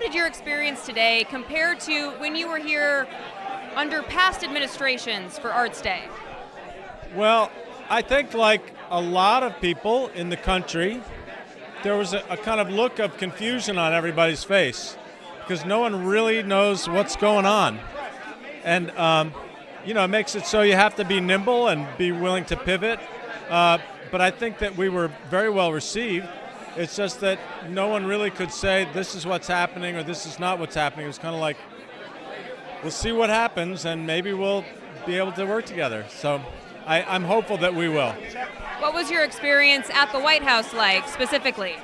did your experience today compare to when you were here under past administrations for Arts Day? Well, I think like a lot of people in the country, there was a kind of look of confusion on everybody's face because no one really knows what's going on. And, it makes it so you have to be nimble and be willing to pivot. But I think that we were very well received. It's just that no one really could say this is what's happening or this is not what's happening. It was kind of like, we'll see what happens and maybe we'll be able to work together. So I'm hopeful that we will. What was your experience at the White House like specifically?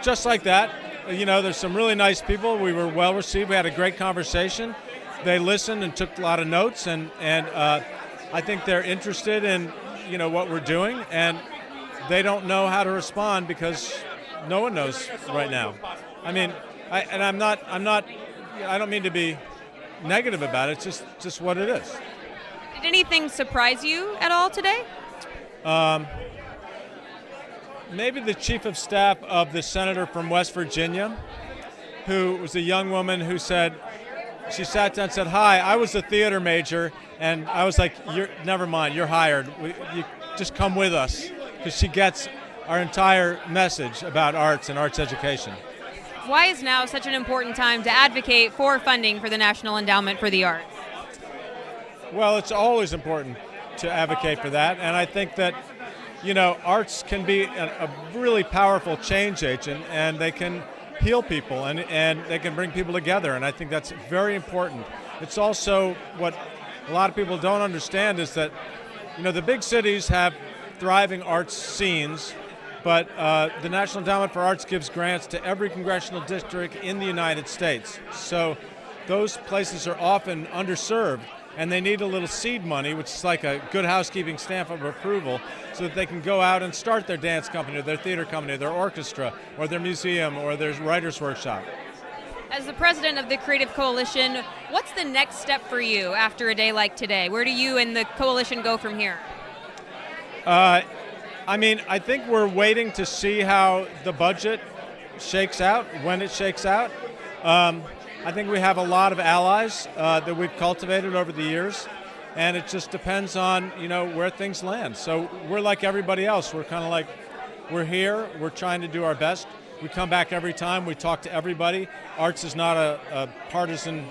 Just like that. There's some really nice people. We were well received. We had a great conversation. They listened and took a lot of notes, and I think they're interested in what we're doing, and they don't know how to respond because no one knows right now. I mean, I don't mean to be negative about it. It's just what it is. Did anything surprise you at all today? Maybe the chief of staff of the senator from West Virginia, who was a young woman who said, she sat down and said, "Hi, I was a theater major," and I was like, never mind, you're hired. You just come with us, because she gets our entire message about arts and arts education. Why is now such an important time to advocate for funding for the National Endowment for the Arts? Well, it's always important to advocate for that, and I think that arts can be a really powerful change agent, and they can heal people and they can bring people together, and I think that's very important. It's also what a lot of people don't understand is that the big cities have thriving arts scenes, but the National Endowment for Arts gives grants to every congressional district in the United States. So those places are often underserved, and they need a little seed money, which is like a good housekeeping stamp of approval, so that they can go out and start their dance company, or their theater company, or their orchestra, or their museum, or their writer's workshop. As the president of the Creative Coalition, what's the next step for you after a day like today? Where do you and the coalition go from here? I think we're waiting to see how the budget shakes out, when it shakes out. I think we have a lot of allies that we've cultivated over the years, and it just depends on where things land. So we're like everybody else. We're kind of like, we're here, we're trying to do our best. We come back every time, we talk to everybody. Arts is not a partisan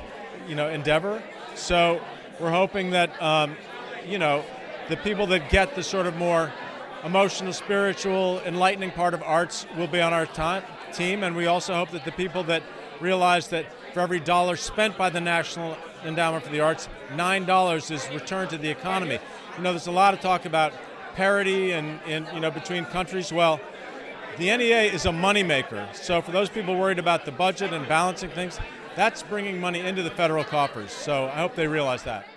endeavor. So we're hoping that the people that get the sort of more emotional, spiritual, enlightening part of arts will be on our team, and we also hope that the people that realize that for every dollar spent by the National Endowment for the Arts, $9 is returned to the economy. There's a lot of talk about parity and between countries. Well, the NEA is a moneymaker. So for those people worried about the budget and balancing things, that's bringing money into the federal coffers. So I hope they realize that.